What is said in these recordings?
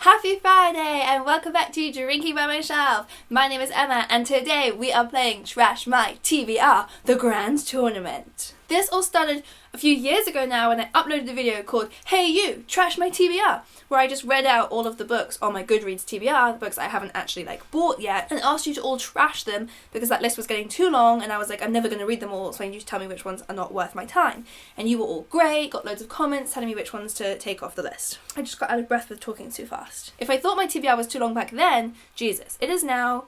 Happy Friday and welcome back to Drinking by My Shelf. My name is Emma and today we are playing Trash My TBR, the Grand Tournament. This all started a few years ago now when I uploaded a video called Hey You, Trash My TBR, where I just read out all of the books on my Goodreads TBR, the books I haven't actually bought yet, and asked you to all trash them because that list was getting too long and I was like, I'm never going to read them all, so I need you to tell me which ones are not worth my time. And you were all great, got loads of comments telling me which ones to take off the list. I just got out of breath with talking too fast. If I thought my TBR was too long back then, Jesus, it is now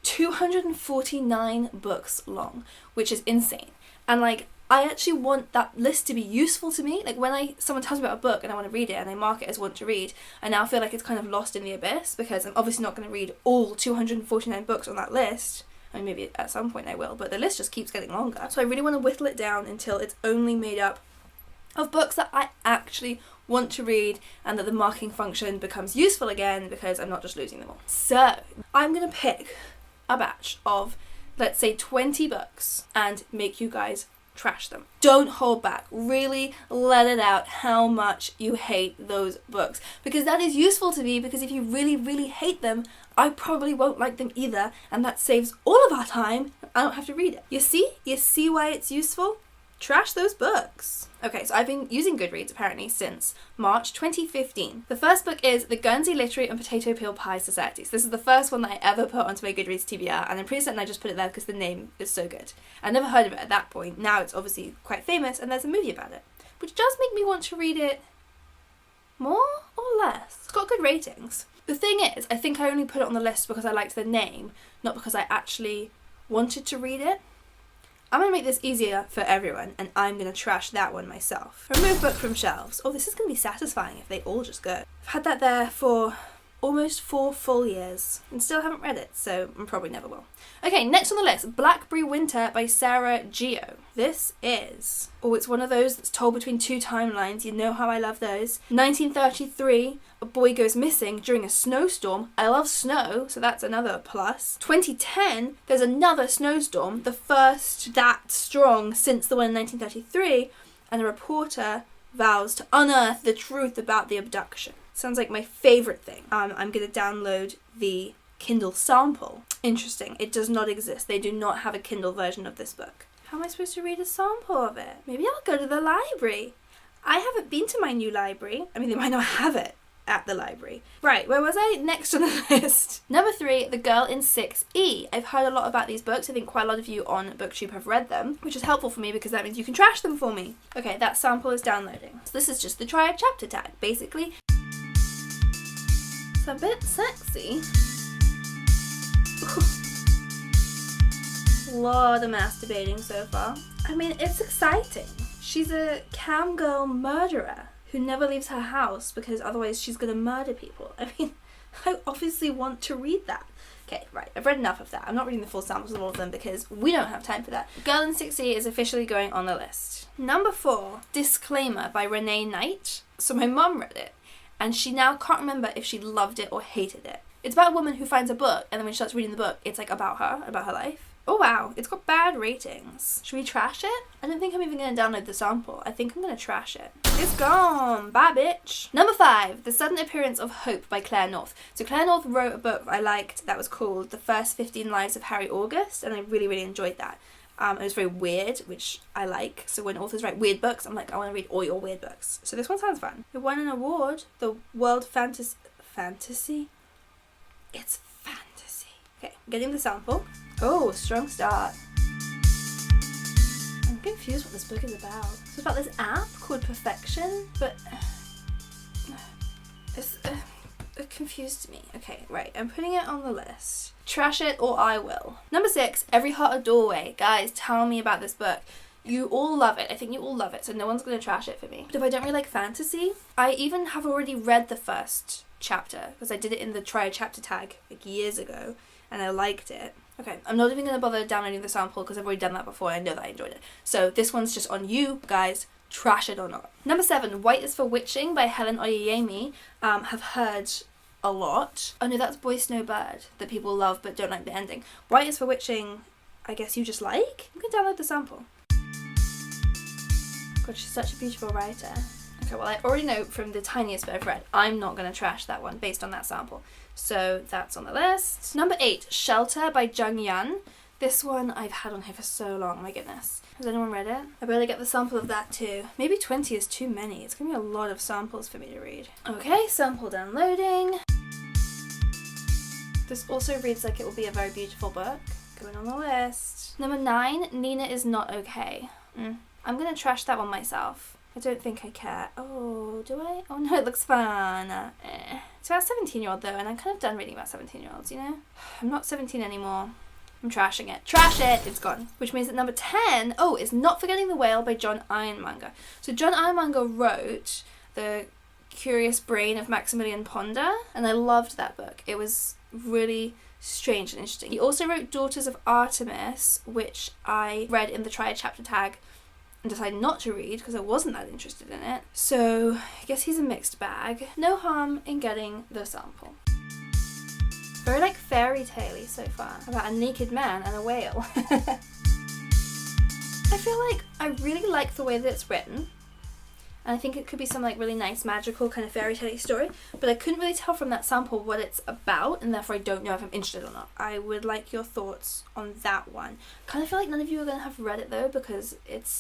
249 books long, which is insane. And I actually want that list to be useful to me. When someone tells me about a book and I want to read it and I mark it as want to read, I now feel like it's kind of lost in the abyss because I'm obviously not going to read all 249 books on that list. I mean, maybe at some point I will, but the list just keeps getting longer. So I really want to whittle it down until it's only made up of books that I actually want to read and that the marking function becomes useful again because I'm not just losing them all. So I'm going to pick a batch of, let's say, 20 books and make you guys trash them. Don't hold back. Really let it out how much you hate those books. Because that is useful to me, because if you really, really hate them, I probably won't like them either, and that saves all of our time. I don't have to read it. You see? You see why it's useful? Trash those books. Okay, so I've been using Goodreads apparently since March 2015. The first book is The Guernsey Literary and Potato Peel Pie Society. So this is the first one that I ever put onto my Goodreads TBR, and I'm pretty certain I just put it there because the name is so good. I never heard of it at that point. Now it's obviously quite famous and there's a movie about it, which does make me want to read it more or less. It's got good ratings. The thing is, I think I only put it on the list because I liked the name, not because I actually wanted to read it. I'm going to make this easier for everyone, and I'm going to trash that one myself. Remove book from shelves. Oh, this is going to be satisfying if they all just go. I've had that there for almost 4 full years and still haven't read it, so I probably never will. Okay, next on the list, Blackberry Winter by Sarah Geo. This is, it's one of those that's told between 2 timelines. You know how I love those. 1933, a boy goes missing during a snowstorm. I love snow, so that's another plus. 2010, there's another snowstorm, the first that strong since the one in 1933, and a reporter vows to unearth the truth about the abduction. Sounds like my favourite thing. I'm going to download the Kindle sample. Interesting. It does not exist. They do not have a Kindle version of this book. How am I supposed to read a sample of it? Maybe I'll go to the library. I haven't been to my new library. I mean, they might not have it at the library. Right, where was I? Next on the list. Number 3, The Girl in 6E. I've heard a lot about these books. I think quite a lot of you on BookTube have read them, which is helpful for me because that means you can trash them for me. Okay, that sample is downloading. So this is just the try a chapter tag, basically. It's a bit sexy. Lot of masturbating so far. I mean, it's exciting. She's a cam girl murderer who never leaves her house because otherwise she's gonna murder people. I mean, I obviously want to read that. Okay, right, I've read enough of that. I'm not reading the full samples of all of them because we don't have time for that. Girl in 6E is officially going on the list. Number 4, Disclaimer by Renee Knight. So my mum read it, and she now can't remember if she loved it or hated it. It's about a woman who finds a book, and then when she starts reading the book, it's about her life. Oh wow, it's got bad ratings. Should we trash it? I don't think I'm even going to download the sample. I think I'm going to trash it. It's gone. Bye, bitch. Number 5, The Sudden Appearance of Hope by Claire North. So Claire North wrote a book I liked that was called The First 15 Lives of Harry August, and I really, really enjoyed that. It was very weird, which I like. So when authors write weird books, I'm like, I want to read all your weird books. So this one sounds fun. It won an award, the World Fantasy? It's fantasy. Okay, getting the sample. Oh, strong start. I'm confused what this book is about. It's about this app called Perfection, but it confused me. Okay, right, I'm putting it on the list. Trash it or I will. Number 6, Every Heart a Doorway. Guys, tell me about this book. You all love it. I think you all love it, so no one's going to trash it for me. But if I don't really like fantasy, I even have already read the first chapter because I did it in the try a chapter tag years ago and I liked it. Okay, I'm not even going to bother downloading the sample because I've already done that before and I know that I enjoyed it. So this one's just on you guys, trash it or not. Number 7, White is for Witching by Helen Oyeyemi. Have heard a lot. Oh no, that's Boy Snowbird that people love but don't like the ending. White is for Witching, I guess you just like? I'm going to download the sample. God, she's such a beautiful writer. Okay, well I already know from the tiniest bit I've read, I'm not going to trash that one based on that sample. So that's on the list. Number 8, Shelter by Jung Yun. This one I've had on here for so long, my goodness. Has anyone read it? I barely get the sample of that too. Maybe 20 is too many. It's going to be a lot of samples for me to read. Okay, sample downloading. This also reads like it will be a very beautiful book. Going on the list. Number 9, Nina is Not Okay. I'm going to trash that one myself. I don't think I care. Oh, do I? Oh no, it looks fun. It's about a 17-year-old though, and I'm kind of done reading about 17-year-olds, you know? I'm not 17 anymore. I'm trashing it. Trash it! It's gone. Which means that number 10, is Not Forgetting the Whale by John Ironmonger. So John Ironmonger wrote The Curious Brain of Maximilian Ponder, and I loved that book. It was really strange and interesting. He also wrote Daughters of Artemis, which I read in the Try a Chapter tag and decided not to read because I wasn't that interested in it. So I guess he's a mixed bag. No harm in getting the sample. Very like fairy tale-y so far, about a naked man and a whale. I feel like I really like the way that it's written. And I think it could be some like really nice magical kind of fairy tale story, but I couldn't really tell from that sample what it's about, and therefore I don't know if I'm interested or not. I would like your thoughts on that one. Kind of feel like none of you are going to have read it though, because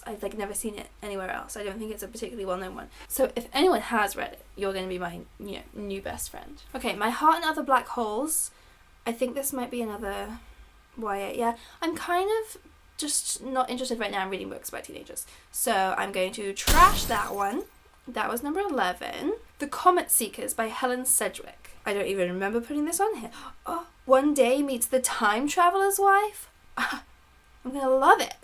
I've like never seen it anywhere else. I don't think it's a particularly well-known one. So if anyone has read it, you're going to be my new best friend. Okay, My Heart and Other Black Holes. I think this might be another YA. Yeah, I'm kind of just not interested right now in reading books about teenagers. So I'm going to trash that one. That was number 11. The Comet Seekers by Helen Sedgwick. I don't even remember putting this on here. Oh, One Day Meets the Time Traveler's Wife. I'm gonna love it.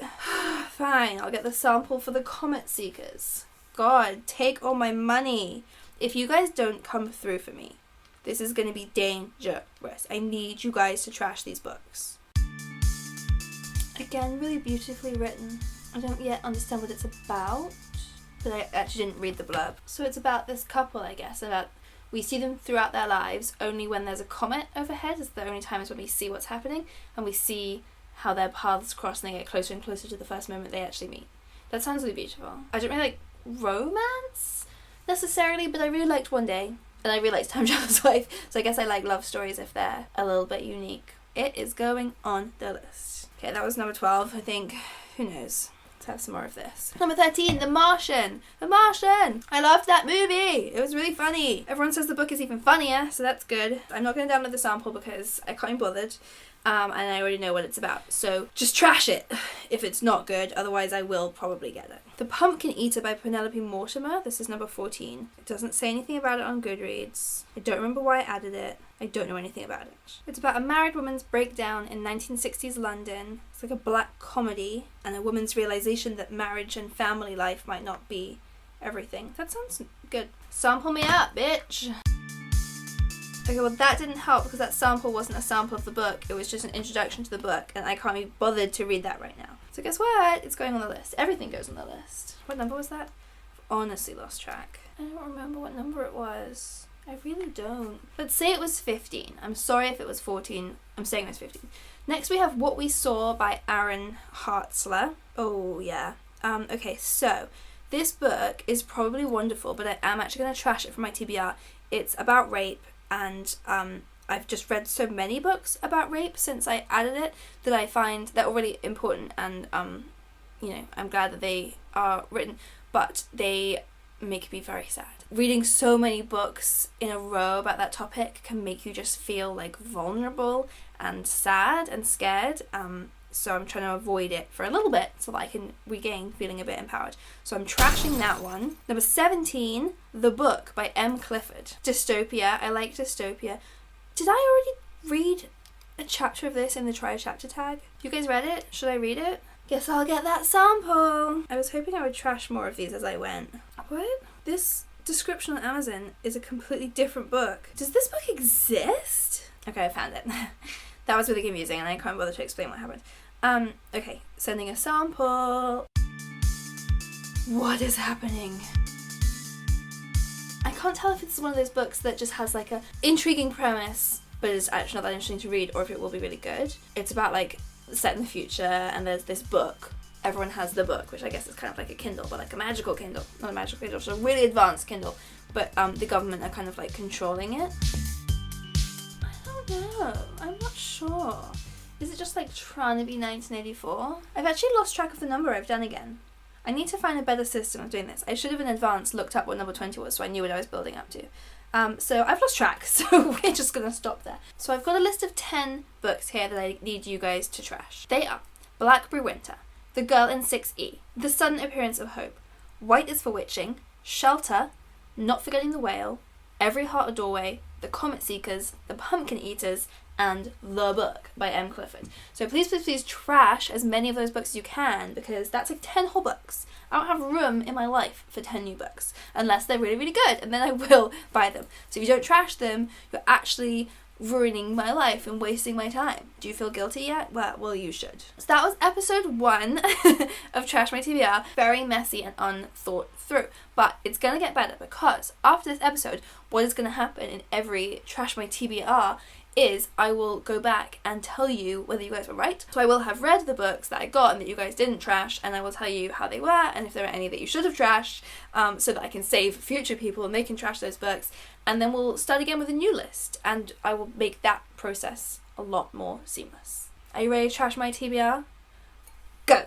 Fine, I'll get the sample for The Comet Seekers. God, take all my money. If you guys don't come through for me, this is gonna be dangerous. I need you guys to trash these books. Again, really beautifully written. I don't yet understand what it's about, but I actually didn't read the blurb. So it's about this couple, I guess, we see them throughout their lives, only when there's a comet overhead is the only times when we see what's happening, and we see how their paths cross and they get closer and closer to the first moment they actually meet. That sounds really beautiful. I don't really like romance, necessarily, but I really liked One Day, and I really liked Time Traveler's Wife, so I guess I like love stories if they're a little bit unique. It is going on the list. Okay, that was number 12, I think. Who knows? Let's have some more of this. Number 13, The Martian. The Martian! I loved that movie! It was really funny. Everyone says the book is even funnier, so that's good. I'm not going to download the sample because I can't be bothered. And I already know what it's about. So just trash it if it's not good, otherwise I will probably get it. The Pumpkin Eater by Penelope Mortimer. This is number 14. It doesn't say anything about it on Goodreads. I don't remember why I added it. I don't know anything about it. It's about a married woman's breakdown in 1960s London. It's like a black comedy and a woman's realization that marriage and family life might not be everything. That sounds good. Sample me up, bitch! Okay, well that didn't help because that sample wasn't a sample of the book. It was just an introduction to the book and I can't be bothered to read that right now. So guess what? It's going on the list. Everything goes on the list. What number was that? I've honestly lost track. I don't remember what number it was. I really don't. Let's say it was 15. I'm sorry if it was 14. I'm saying it was 15. Next we have What We Saw by Aaron Hartzler. Oh yeah. Okay, so this book is probably wonderful, but I am actually going to trash it for my TBR. It's about rape, and I've just read so many books about rape since I added it that I find that are really important, and I'm glad that they are written, but they make me very sad. Reading so many books in a row about that topic can make you just feel like vulnerable and sad and scared. So I'm trying to avoid it for a little bit so that I can regain feeling a bit empowered. So I'm trashing that one. Number 17, The Book by M. Clifford. Dystopia. I like Dystopia. Did I already read a chapter of this in the Try a Chapter tag? You guys read it? Should I read it? Guess I'll get that sample. I was hoping I would trash more of these as I went. What? This description on Amazon is a completely different book. Does this book exist? Okay, I found it. That was really confusing and I can't bother to explain what happened. Okay, sending a sample. What is happening? I can't tell if it's one of those books that just has like a intriguing premise but is actually not that interesting to read, or if it will be really good. It's about like set in the future and there's this book everyone has the book, which I guess is kind of like a Kindle, but like a magical Kindle. Not a magical Kindle, so a really advanced Kindle. But the government are kind of like controlling it. I don't know. I'm not sure. Is it just like trying to be 1984? I've actually lost track of the number I've done again. I need to find a better system of doing this. I should have in advance looked up what number 20 was so I knew what I was building up to. So I've lost track, so we're just going to stop there. So I've got a list of 10 books here that I need you guys to trash. They are Blackberry Winter, The Girl in 6E, The Sudden Appearance of Hope, White is for Witching, Shelter, Not Forgetting the Whale, Every Heart a Doorway, The Comet Seekers, The Pumpkin Eaters, and The Book by M. Clifford. So please trash as many of those books as you can, because that's like 10 whole books. I don't have room in my life for 10 new books, unless they're really, really good, and then I will buy them. So if you don't trash them, you're actually ruining my life and wasting my time. Do you feel guilty yet? Well, you should. So that was episode 1 of Trash My TBR. Very messy and unthought through. But it's gonna get better, because after this episode, what is gonna happen in every Trash My TBR is I will go back and tell you whether you guys were right. So I will have read the books that I got and that you guys didn't trash, and I will tell you how they were and if there are any that you should have trashed, so that I can save future people and they can trash those books. And then we'll start again with a new list, and I will make that process a lot more seamless. Are you ready to trash my TBR? Go!